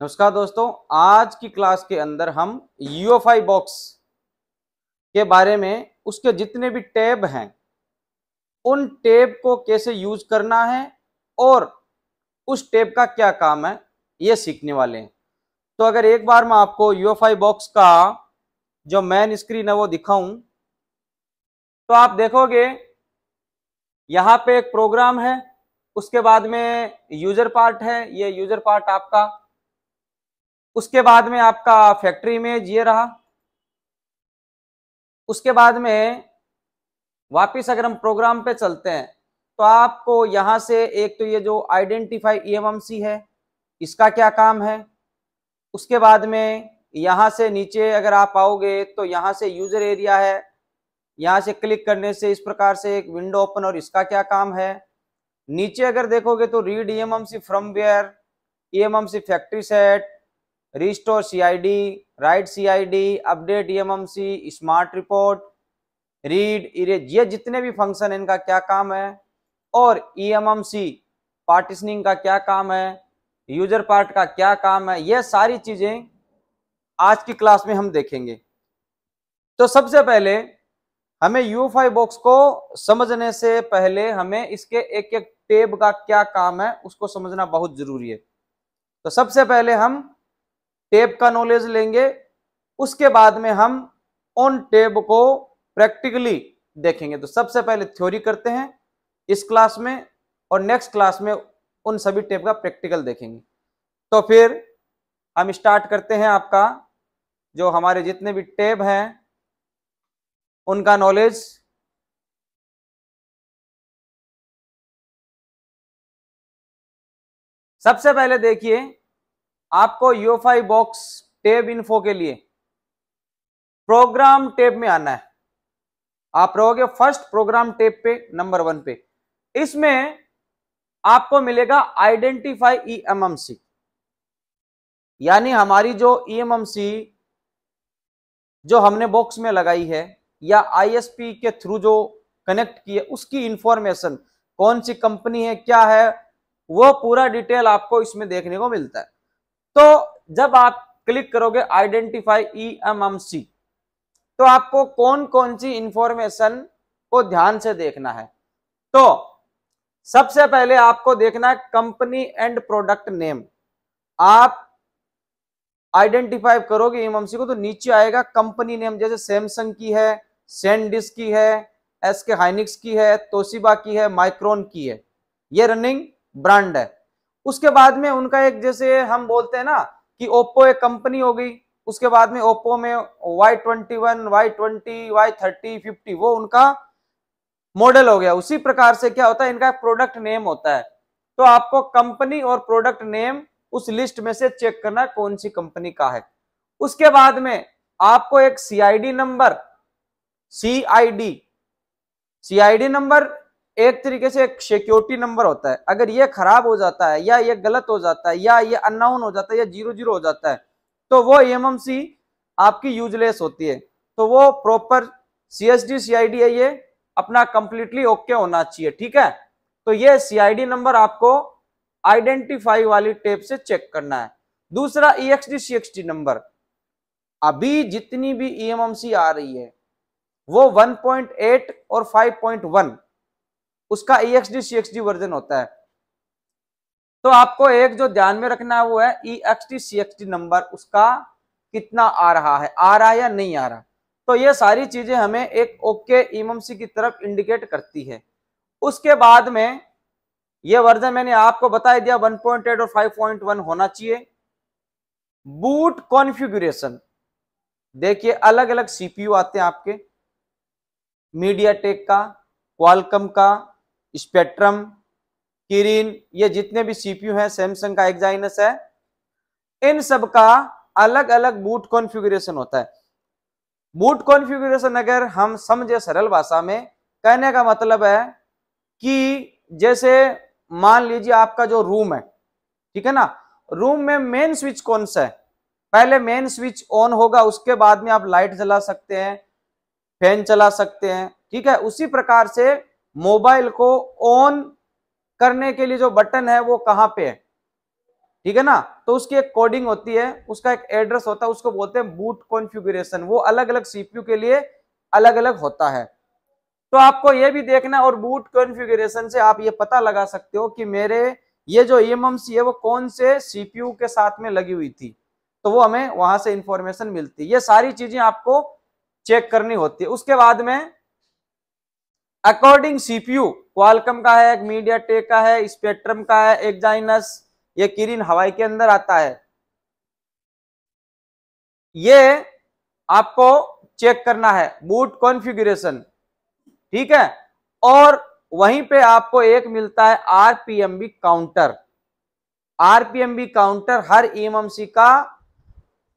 नमस्कार दोस्तों, आज की क्लास के अंदर हम UEFI बॉक्स के बारे में उसके जितने भी टैब हैं उन टैब को कैसे यूज करना है और उस टैब का क्या काम है ये सीखने वाले हैं। तो अगर एक बार मैं आपको UEFI बॉक्स का जो मेन स्क्रीन है वो दिखाऊं तो आप देखोगे यहाँ पे एक प्रोग्राम है, उसके बाद में यूजर पार्ट है, ये यूजर पार्ट आपका, उसके बाद में आपका फैक्ट्री इमेज ये रहा, उसके बाद में वापिस अगर हम प्रोग्राम पे चलते हैं तो आपको यहां से एक तो ये जो आइडेंटिफाई EMMC है इसका क्या काम है, उसके बाद में यहां से नीचे अगर आप आओगे तो यहां से यूजर एरिया है, यहां से क्लिक करने से इस प्रकार से एक विंडो ओपन और इसका क्या काम है। नीचे अगर देखोगे तो read EMMC फ्रॉमवेयर, EMMC factory set, restore CID, right CID, update EMMC, smart report, read erase, ये जितने भी फंक्शन इनका क्या काम है और EMMC पार्टीशनिंग का क्या काम है, यूजर पार्ट का क्या काम है, ये सारी चीजें आज की क्लास में हम देखेंगे। तो सबसे पहले हमें UEFI बॉक्स को समझने से पहले हमें इसके एक एक टैब का क्या काम है उसको समझना बहुत जरूरी है। तो सबसे पहले हम टैब का नॉलेज लेंगे, उसके बाद में हम उन टैब को प्रैक्टिकली देखेंगे। तो सबसे पहले थ्योरी करते हैं इस क्लास में और नेक्स्ट क्लास में उन सभी टैब का प्रैक्टिकल देखेंगे। तो फिर हम स्टार्ट करते हैं आपका जो हमारे जितने भी टैब हैं उनका नॉलेज। सबसे पहले देखिए, आपको UEFI बॉक्स टैब इन्फो के लिए प्रोग्राम टैब में आना है। आप रहोगे फर्स्ट प्रोग्राम टैब पे, नंबर 1 पे। इसमें आपको मिलेगा आइडेंटिफाई EMMC, यानी हमारी जो EMMC जो हमने बॉक्स में लगाई है या ISP के थ्रू जो कनेक्ट की है उसकी इंफॉर्मेशन, कौन सी कंपनी है क्या है, वो पूरा डिटेल आपको इसमें देखने को मिलता है। तो जब आप क्लिक करोगे आइडेंटिफाई EMMC तो आपको कौन कौन सी इंफॉर्मेशन को ध्यान से देखना है। तो सबसे पहले आपको देखना है कंपनी एंड प्रोडक्ट नेम। आप आइडेंटिफाई करोगे EMMC को तो नीचे आएगा कंपनी नेम, जैसे सैमसंग की है, सैनडिस्क की है, SK हाइनिक्स की है, तोशिबा की है, माइक्रोन की है, ये रनिंग ब्रांड है। उसके बाद में उनका एक, जैसे हम बोलते हैं ना कि ओप्पो एक कंपनी हो गई, उसके बाद में ओप्पो में Y21, Y20, Y30, 50 वो उनका मॉडल हो गया। उसी प्रकार से क्या होता है, इनका प्रोडक्ट नेम होता है। तो आपको कंपनी और प्रोडक्ट नेम उस लिस्ट में से चेक करना कौन सी कंपनी का है। उसके बाद में आपको एक CID नंबर, CID नंबर एक तरीके से एक सिक्योरिटी नंबर होता है। अगर ये खराब हो जाता है या ये गलत हो जाता है या ये अननोन हो जाता है या 00 हो जाता है तो वो EMMC आपकी यूजलेस होती है। तो वो प्रॉपर CSD CID है, ये अपना कंप्लीटली ओके होना चाहिए, ठीक है। तो ये CID नंबर आपको आइडेंटिफाई वाली टेप से चेक करना है। दूसरा EXD CXD नंबर, अभी जितनी भी EMMC आ रही है वो 1.8 और 5.1 उसका EXD CXD वर्जन होता है। तो आपको एक जो ध्यान में रखना है वो है EXD CXD नंबर, उसका कितना आ रहा है या नहीं आ रहा। तो ये सारी चीजें हमें एक ओके EMMC की तरफ इंडिकेट करती है। उसके बाद में ये वर्जन मैंने आपको बता दिया 1.8 और 5.1 होना चाहिए। बूट कॉन्फ़िगरेशन, देखिए अलग अलग CPU आते हैं आपके, मीडियाटेक का, क्वालकॉम का, स्पेक्ट्रम, किरिन, ये जितने भी CPU हैं, सैमसंग का एक्साइनस है, इन सब का अलग अलग बूट कॉन्फ़िगरेशन होता है। बूट कॉन्फ़िगरेशन अगर हम समझे सरल भाषा में, कहने का मतलब है कि जैसे मान लीजिए आपका जो रूम है, ठीक है ना, रूम में मेन स्विच कौन सा है, पहले मेन स्विच ऑन होगा, उसके बाद में आप लाइट जला सकते हैं, फैन चला सकते हैं, ठीक है। उसी प्रकार से मोबाइल को ऑन करने के लिए जो बटन है वो कहां पे है, ठीक है ना। तो उसकी एक कोडिंग होती है, उसका एक एड्रेस होता है, उसको बोलते हैं बूट कॉन्फ़िगरेशन। वो अलग अलग सीपीयू के लिए अलग अलग होता है। तो आपको ये भी देखना, और बूट कॉन्फ़िगरेशन से आप ये पता लगा सकते हो कि मेरे ये जो eMMC है वो कौन से सीपीयू के साथ में लगी हुई थी, तो वो हमें वहां से इंफॉर्मेशन मिलती है। ये सारी चीजें आपको चेक करनी होती है। उसके बाद में अकॉर्डिंग सीपीयू क्वालकॉम का है, एक मीडियाटेक का है, स्पेक्ट्रम का है, एक्साइनस, ये किरिन हवाई के अंदर आता है। ये आपको चेक करना है बूट कॉन्फ़िगरेशन, ठीक है। और वहीं पे आपको एक मिलता है आरपीएमबी काउंटर। आरपीएमबी काउंटर हर eMMC का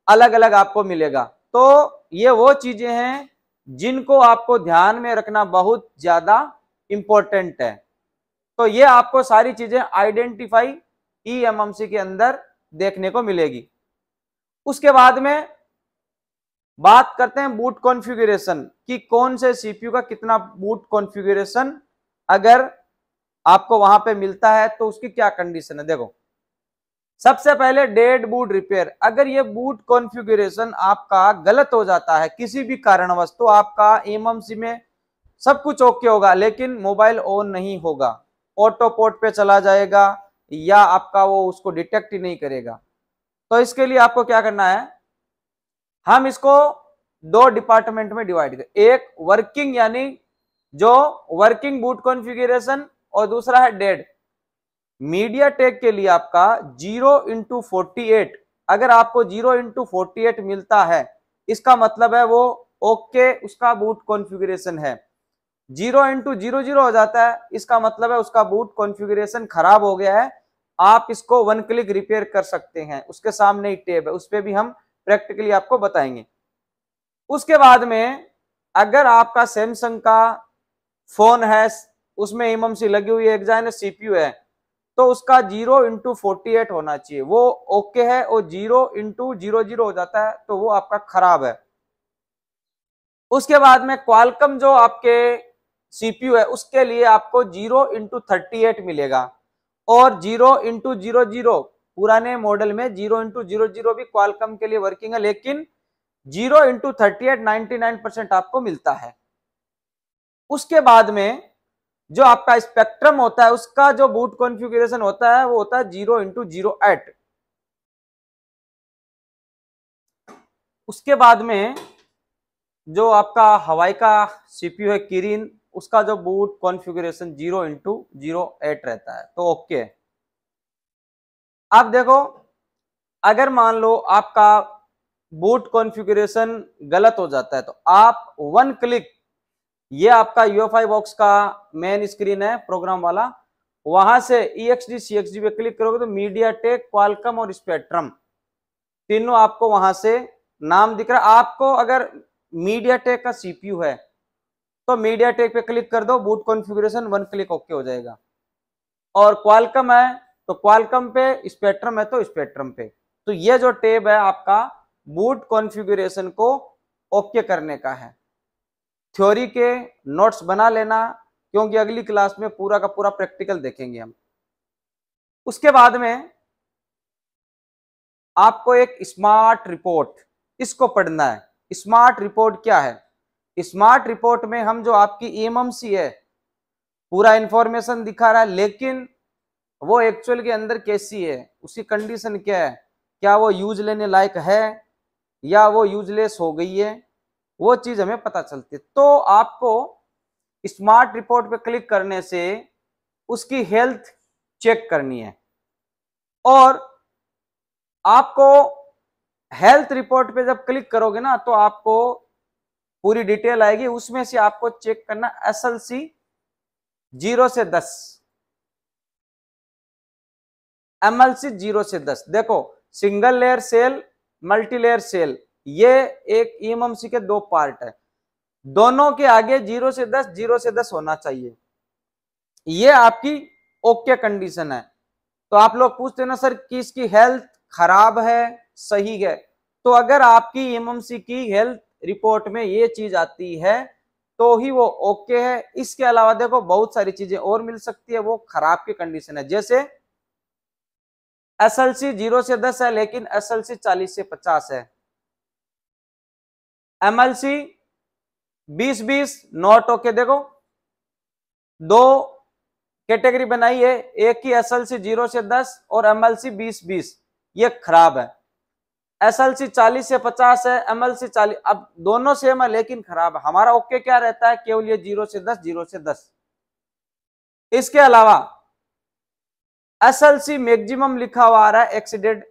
अलग अलग आपको मिलेगा। तो ये वो चीजें हैं जिनको आपको ध्यान में रखना बहुत ज्यादा इंपॉर्टेंट है। तो ये आपको सारी चीजें आइडेंटिफाई eMMC के अंदर देखने को मिलेगी। उसके बाद में बात करते हैं बूट कॉन्फ़िगरेशन कि कौन से सीपीयू का कितना बूट कॉन्फ़िगरेशन अगर आपको वहां पे मिलता है तो उसकी क्या कंडीशन है। देखो, सबसे पहले डेड बूट रिपेयर। अगर ये बूट कॉन्फ़िगरेशन आपका गलत हो जाता है किसी भी कारणवश, तो आपका eMMC में सब कुछ ओके होगा लेकिन मोबाइल ऑन नहीं होगा, ऑटो पोर्ट पे चला जाएगा, या आपका वो उसको डिटेक्ट ही नहीं करेगा। तो इसके लिए आपको क्या करना है, हम इसको दो डिपार्टमेंट में डिवाइड करें। एक वर्किंग यानी जो वर्किंग बूट कॉन्फ़िगरेशन, और दूसरा है डेड। मीडियाटेक के लिए आपका 0x48, अगर आपको 0x48 मिलता है इसका मतलब है वो ओके उसका बूट कॉन्फ़िगरेशन है। 0x00 हो जाता है इसका मतलब है उसका बूट कॉन्फ़िगरेशन खराब हो गया है। आप इसको वन क्लिक रिपेयर कर सकते हैं, उसके सामने ही टैब है, उस पर भी हम प्रैक्टिकली आपको बताएंगे। उसके बाद में अगर आपका सैमसंग का फोन है, उसमें eMMC लगी हुई है, एक्साइनस सीपीयू है, तो उसका 0x48 होना चाहिए, वो ओके है। और 0x00 हो जाता है तो वो आपका खराब है। उसके बाद में क्वालकॉम जो आपके सीपीयू है उसके लिए आपको 0x38 मिलेगा, और 0x00 पुराने मॉडल में 0x00 भी क्वालकॉम के लिए वर्किंग है, लेकिन 0x38 99% आपको मिलता है। उसके बाद में जो आपका स्पेक्ट्रम होता है उसका जो बूट कॉन्फ़िगरेशन होता है वो होता है 0x08। उसके बाद में जो आपका हवाई का सीपीयू है किरिन, उसका जो बूट कॉन्फ़िगरेशन 0x08 रहता है, तो ओके। अब देखो, अगर मान लो आपका बूट कॉन्फ़िगरेशन गलत हो जाता है तो आप वन क्लिक, ये आपका UEFI बॉक्स का मेन स्क्रीन है प्रोग्राम वाला, वहां से EXD CXD पे क्लिक करोगे तो मीडियाटेक, क्वालकॉम और स्पेक्ट्रम तीनों आपको वहां से नाम दिख रहा है। आपको अगर मीडियाटेक का सीपीयू है तो मीडियाटेक पे क्लिक कर दो, boot configuration one click okay हो जाएगा। और क्वालकॉम है तो क्वालकॉम पे, स्पेक्ट्रम है तो स्पेक्ट्रम पे। तो ये जो टेब है आपका बूट कॉन्फ़िगरेशन को ओके करने का है। थ्योरी के नोट्स बना लेना, क्योंकि अगली क्लास में पूरा का पूरा प्रैक्टिकल देखेंगे हम। उसके बाद में आपको एक स्मार्ट रिपोर्ट, इसको पढ़ना है। स्मार्ट रिपोर्ट क्या है? स्मार्ट रिपोर्ट में हम जो आपकी eMMC है पूरा इंफॉर्मेशन दिखा रहा है, लेकिन वो एक्चुअल के अंदर कैसी है, उसकी कंडीशन क्या है, क्या वो यूज लेने लायक है या वो यूजलेस हो गई है, वो चीज हमें पता चलती है। तो आपको स्मार्ट रिपोर्ट पे क्लिक करने से उसकी हेल्थ चेक करनी है, और आपको हेल्थ रिपोर्ट पे जब क्लिक करोगे ना तो आपको पूरी डिटेल आएगी। उसमें से आपको चेक करना SLC 0 से 10, MLC 0 से 10। देखो, single layer cell, multi layer cell, ये एक eMMC के दो पार्ट है, दोनों के आगे 0 से 10, 0 से 10 होना चाहिए। ये आपकी ओके कंडीशन है। तो आप लोग पूछते ना सर कि इसकी हेल्थ खराब है, सही है, तो अगर आपकी eMMC की हेल्थ रिपोर्ट में ये चीज आती है तो ही वो ओके है। इसके अलावा देखो बहुत सारी चीजें और मिल सकती है, वो खराब की कंडीशन है। जैसे SLC 0 से 10 है, लेकिन SLC 40 से 50 है। MLC 20-20 not okay. देखो दो कैटेगरी बनाई है, एक की SLC 0 से 10 और MLC 20-20, ये खराब है। SLC 40 से 50 है, MLC 40, अब दोनों सेम है लेकिन खराब है। हमारा ओके क्या रहता है, केवल ये 0 से 10, 0 से 10। इसके अलावा SLC मैक्सिमम लिखा हुआ आ रहा है एक्सीडेड,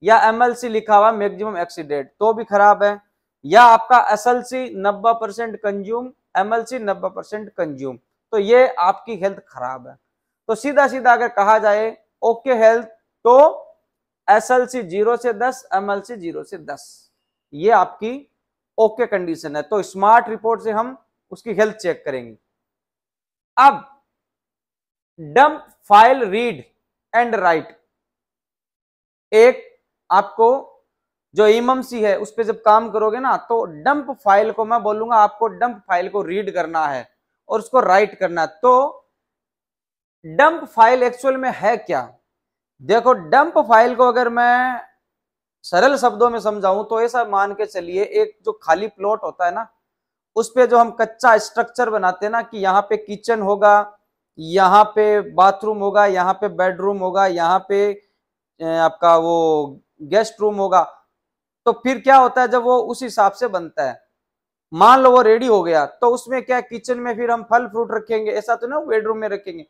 या MLC लिखा हुआ मैक्सिमम एक्सीडेड, तो भी खराब है। या आपका SLC 90% कंज्यूम, MLC 90% कंज्यूम, तो ये आपकी हेल्थ खराब है। तो सीधा सीधा अगर कहा जाए ओके हेल्थ, तो SLC 0 से 10, MLC 0 से 10, ये आपकी ओके कंडीशन है। तो स्मार्ट रिपोर्ट से हम उसकी हेल्थ चेक करेंगे। अब dump file read and right, एक आपको जो EMMC है उस पर जब काम करोगे ना, तो डंप फाइल को मैं बोलूंगा आपको डंप फाइल को रीड करना है और उसको राइट करना है। तो डंप फाइल एक्चुअल में है क्या? देखो डंप फाइल को अगर मैं सरल शब्दों में समझाऊं तो ऐसा मान के चलिए, एक जो खाली प्लॉट होता है ना, उस पे जो हम कच्चा स्ट्रक्चर बनाते हैं ना, कि यहाँ पे किचन होगा, यहाँ पे बाथरूम होगा, यहाँ पे बेडरूम होगा, यहाँ पे आपका वो गेस्ट रूम होगा। तो फिर क्या होता है, जब वो उस हिसाब से बनता है, मान लो वो रेडी हो गया, तो उसमें क्या किचन में फिर हम फल फ्रूट रखेंगे, ऐसा तो ना बेडरूम में रखेंगे।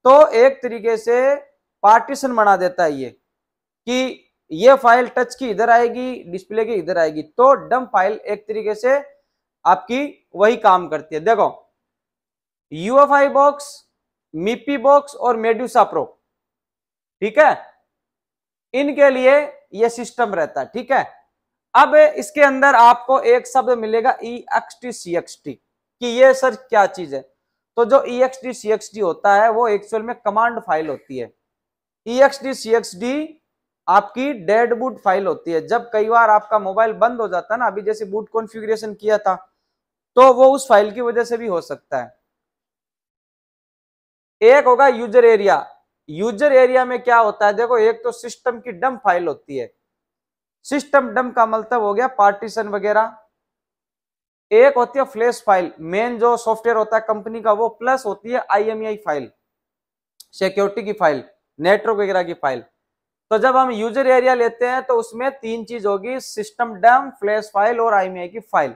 तो एक तरीके से पार्टीशन बना देता है ये, कि ये फाइल टच की इधर आएगी, डिस्प्ले की इधर आएगी। तो डंप फाइल एक तरीके से आपकी वही काम करती है। देखो UEFI बॉक्स, MIPI बॉक्स और मेडुसा प्रो, ठीक है, इनके लिए ये सिस्टम रहता है, ठीक है। अब इसके अंदर आपको एक शब्द मिलेगा EXTCXT, कि ये सर क्या चीज है? तो जो EXTCXT होता है वो एक्चुअल में कमांड फाइल होती है। EXTCXT आपकी डेड बूट फाइल होती है। जब कई बार आपका मोबाइल बंद हो जाता है ना, अभी जैसे बूट कॉन्फ़िगरेशन किया था, तो वो उस फाइल की वजह से भी हो सकता है। एक होगा यूजर एरिया। यूजर एरिया में क्या होता है, देखो एक तो सिस्टम की डंप फाइल होती है। सिस्टम डंप का मतलब हो गया पार्टीशन वगैरह। एक होती है फ्लैश फाइल, मेन जो सॉफ्टवेयर होता है कंपनी का वो, प्लस होती है IMEI फाइल, सिक्योरिटी की फाइल, नेटवर्क वगैरह की फाइल। तो जब हम यूजर एरिया लेते हैं तो उसमें तीन चीज होगी, सिस्टम डंप, फ्लैश फाइल और IMEI की फाइल।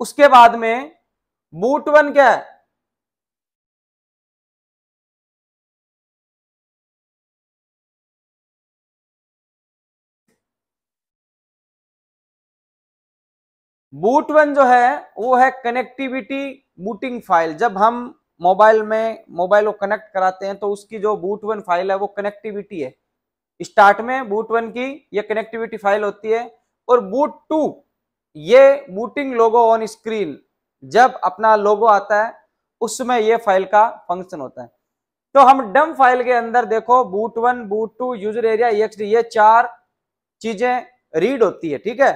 उसके बाद में बूट वन क्या है, बूट वन जो है वो है कनेक्टिविटी बूटिंग फाइल। जब हम मोबाइल को कनेक्ट कराते हैं तो उसकी जो बूट वन फाइल है वो कनेक्टिविटी है। स्टार्ट में बूट वन की ये कनेक्टिविटी फाइल होती है। और बूट टू ये बूटिंग लोगो ऑन स्क्रीन, जब अपना लोगो आता है उसमें ये फाइल का फंक्शन होता है। तो हम डंप फाइल के अंदर देखो boot one, boot two, user area, EXT, ये चार चीजें रीड होती है, ठीक है।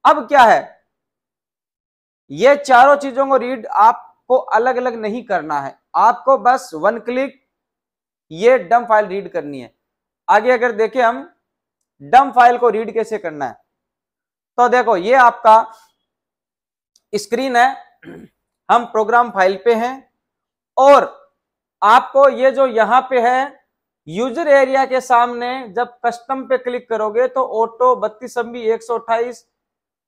अब क्या है, ये चारों चीजों को रीड आपको अलग अलग नहीं करना है, आपको बस वन क्लिक ये डंप फाइल रीड करनी है। आगे अगर देखें हम डंप फाइल को रीड कैसे करना है, तो देखो ये आपका स्क्रीन है, हम प्रोग्राम फाइल पे हैं, और आपको ये जो यहां पे है यूजर एरिया के सामने जब कस्टम पे क्लिक करोगे तो ऑटो 32 MB, 128,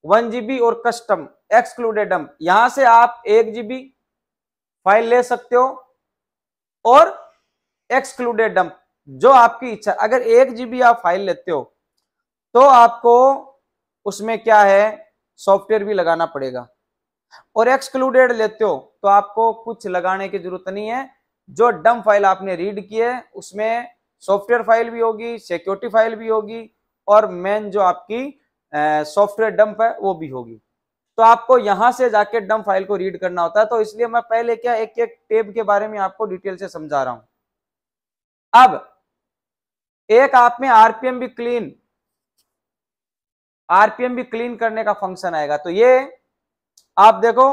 1 GB और कस्टम एक्सक्लूडेड डंप, यहां से आप 1 GB फाइल ले सकते हो और एक्सक्लूडेड डंप जो आपकी इच्छा। अगर 1 GB आप फाइल लेते हो तो आपको उसमें क्या है, सॉफ्टवेयर भी लगाना पड़ेगा, और एक्सक्लूडेड लेते हो तो आपको कुछ लगाने की जरूरत नहीं है। जो डंप फाइल आपने रीड की है उसमें सॉफ्टवेयर फाइल भी होगी, सिक्योरिटी फाइल भी होगी, और मेन जो आपकी सॉफ्टवेयर डंप है वो भी होगी। तो आपको यहां से जाके डंप फाइल को रीड करना होता है। तो इसलिए मैं पहले क्या एक एक टेब के बारे में आपको डिटेल से समझा रहा हूं। अब एक आप में RPM भी क्लीन करने का फंक्शन आएगा। तो ये आप देखो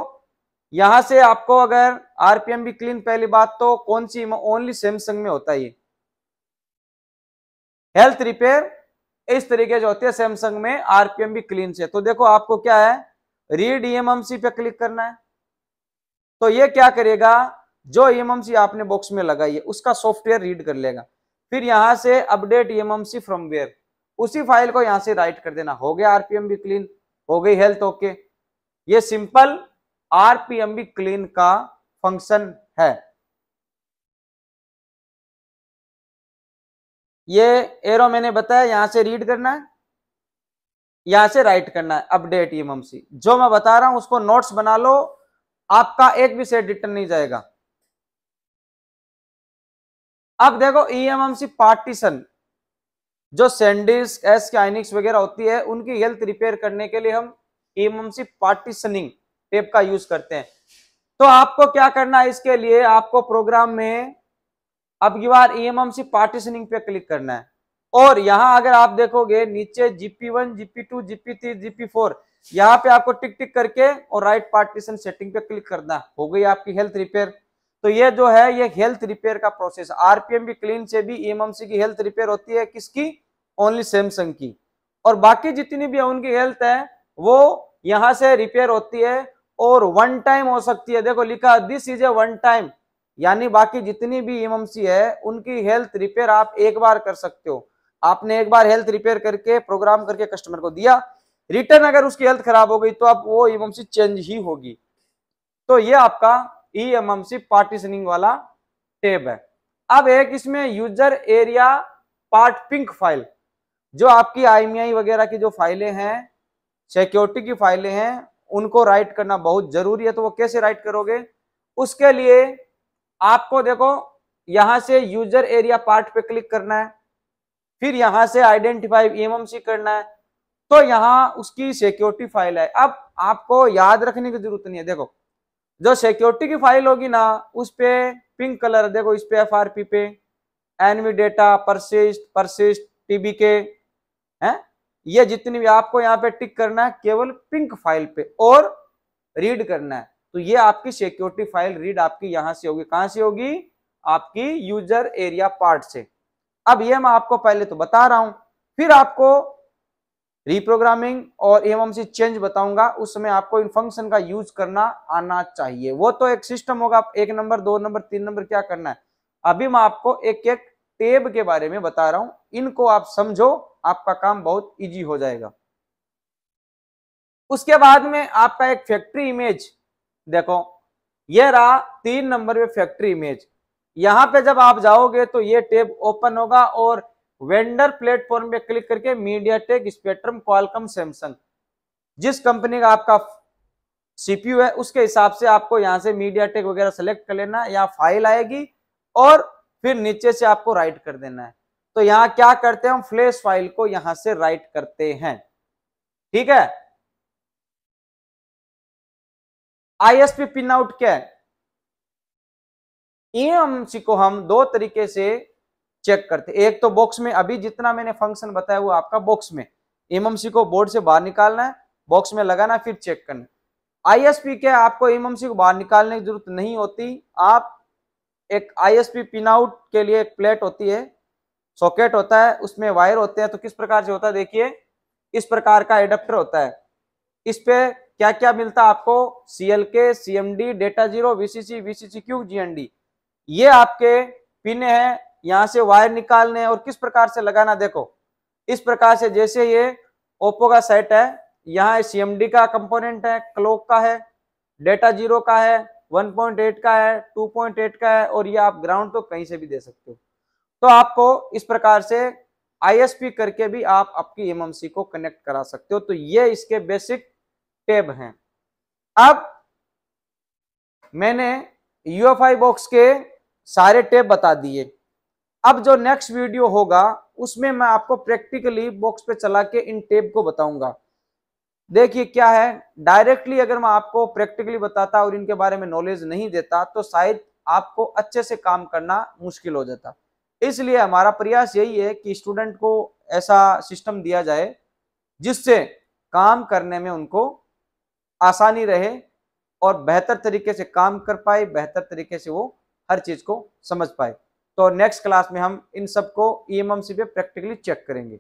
यहां से आपको अगर RPM भी क्लीन, पहली बात तो कौन सी, ओनली सैमसंग में होता है ये, हेल्थ रिपेयर इस तरीके से होती है सैमसंग में, आरपीएम भी क्लीन से। तो देखो आपको क्या है, रीड ईएमएमसी पे क्लिक करना है। तो ये क्या करेगा, जो ईएमएमसी आपने बॉक्स में लगाई है उसका सॉफ्टवेयर रीड कर लेगा। फिर यहां से अपडेट ईएमएमसी फ्रॉमवेयर, उसी फाइल को यहां से राइट कर देना। हो गया आरपीएम भी क्लीन, हो गई हेल्थ ओके। ये सिंपल आरपीएम भी क्लीन का फंक्शन है। ये एरो मैंने बताया, यहां से रीड करना है, यहां से राइट करना है अपडेट ईएमएमसी। जो मैं बता रहा हूं उसको नोट्स बना लो, आपका एक भी सेट रिटर्न नहीं जाएगा। अब देखो ईएमएमसी पार्टीशन, जो सैनडिस्क एसकेआइनिक्स वगैरह होती है उनकी हेल्थ रिपेयर करने के लिए हम ईएमएमसी पार्टीशनिंग टेप का यूज करते हैं। तो आपको क्या करना है, इसके लिए आपको प्रोग्राम में अब की बार ईएमएमसी पार्टीशनिंग पे क्लिक करना है। और यहां अगर आप देखोगे नीचे GP1 GP2 GP3 GP4, यहाँ पे आपको टिक टिक करके और राइट पार्टीशन सेटिंग पे क्लिक करना। हो गई आपकी हेल्थ रिपेयर। तो ये जो है ये हेल्थ रिपेयर का प्रोसेस। आरपीएम भी क्लीन से भी ईएमएमसी की हेल्थ रिपेयर होती है, किसकी, ओनली सैमसंग की। और बाकी जितनी भी उनकी हेल्थ है वो यहां से रिपेयर होती है और वन टाइम हो सकती है। देखो लिखा this is a one time, यानी बाकी जितनी भी ईएमएमसी है उनकी हेल्थ रिपेयर आप एक बार कर सकते हो। आपने एक बार हेल्थ रिपेयर करके प्रोग्राम करके कस्टमर को दिया, रिटर्न अगर उसकी हेल्थ खराब हो गई तो अब वो ईएमएमसी चेंज ही होगी। तो ये आपका ईएमएमसी पार्टीशनिंग वाला टेब है। अब एक इसमें user area part pink file, जो आपकी आईएमईआई वगैरह की जो फाइलें हैं, सिक्योरिटी की फाइलें हैं, उनको राइट करना बहुत जरूरी है। तो वो कैसे राइट करोगे, उसके लिए आपको देखो यहां से यूजर एरिया पार्ट पे क्लिक करना है, फिर यहां से आइडेंटिफाई ईएमएमसी करना है। तो यहां उसकी सिक्योरिटी फाइल है। अब आपको याद रखने की जरूरत नहीं है। देखो जो सिक्योरिटी की फाइल होगी ना उस पे पिंक कलर, देखो इस पे एफआरपी पे एनवी डेटा परसिस्ट टीबीके है, ये जितनी भी आपको यहाँ पे टिक करना है केवल पिंक फाइल पे और रीड करना है। तो ये आपकी सिक्योरिटी फाइल रीड आपकी यहां से होगी। कहां से होगी, आपकी यूजर एरिया पार्ट से। अब ये मैं आपको पहले तो बता रहा हूं, फिर आपको रीप्रोग्रामिंग और ईएमएमसी चेंज बताऊंगा, उस समय आपको इन फंक्शन का यूज करना आना चाहिए। वो तो एक सिस्टम होगा, 1 नंबर 2 नंबर 3 नंबर क्या करना है। अभी मैं आपको एक एक टेब के बारे में बता रहा हूं, इनको आप समझो, आपका काम बहुत इजी हो जाएगा। उसके बाद में आपका एक फैक्ट्री इमेज, देखो ये रहा 3 नंबर पे फैक्ट्री इमेज। यहां पे जब आप जाओगे तो ये टेब ओपन होगा और वेंडर प्लेटफॉर्म पे क्लिक करके मीडियाटेक, स्पेक्ट्रम, क्वालकॉम, सैमसंग, जिस कंपनी का आपका सीपीयू है उसके हिसाब से आपको यहां से मीडियाटेक वगैरह सेलेक्ट कर लेना। यहाँ फाइल आएगी और फिर नीचे से आपको राइट कर देना है। तो यहाँ क्या करते हैं हम, फ्लैश फाइल को यहां से राइट करते हैं। ठीक है। आईएसपी पिन आउट क्या है, ईएमएमसी को हम 2 तरीके से चेक करते। एक तो बॉक्स में, अभी जितना मैंने फंक्शन बताया वो आपका बॉक्स में, ईएमएमसी को बोर्ड से बाहर निकालना है, बॉक्स में लगाना, फिर चेक करना। आईएसपी के आपको ईएमएमसी को बाहर निकालने की जरूरत नहीं होती। आप एक आईएसपी पिन आउट के लिए एक प्लेट होती है, सॉकेट होता है, उसमें वायर होते हैं। तो किस प्रकार से होता है, देखिए इस प्रकार का एडेप्टर होता है। इस पे क्या क्या मिलता है आपको, CLK, CMD, data zero, VCC, VCCQ, GND, ये आपके पिन है। यहां से वायर निकालने हैं और किस प्रकार से लगाना, देखो इस प्रकार से। जैसे ये ओप्पो का सेट है, यहाँ सीएमडी का कंपोनेंट है, क्लॉक का है, डेटा जीरो का है, 1.8 का है, 2.8 का है, और ये आप ग्राउंड तो कहीं से भी दे सकते हो। तो आपको इस प्रकार से आईएसपी करके भी आप आपकी ईएमएमसी को कनेक्ट करा सकते हो। तो ये इसके बेसिक टेब हैं। अब मैंने यूएफआई बॉक्स के सारे टेब बता दिए। अब जो नेक्स्ट वीडियो होगा उसमें मैं आपको प्रैक्टिकली बॉक्स पे चला के इन टेब को बताऊंगा। देखिए क्या है, डायरेक्टली अगर मैं आपको प्रैक्टिकली बताता और इनके बारे में नॉलेज नहीं देता तो शायद आपको अच्छे से काम करना मुश्किल हो जाता। इसलिए हमारा प्रयास यही है कि स्टूडेंट को ऐसा सिस्टम दिया जाए जिससे काम करने में उनको आसानी रहे और बेहतर तरीके से काम कर पाए, बेहतर तरीके से वो हर चीज को समझ पाए। तो नेक्स्ट क्लास में हम इन सबको ईएमएमसी पे प्रैक्टिकली चेक करेंगे।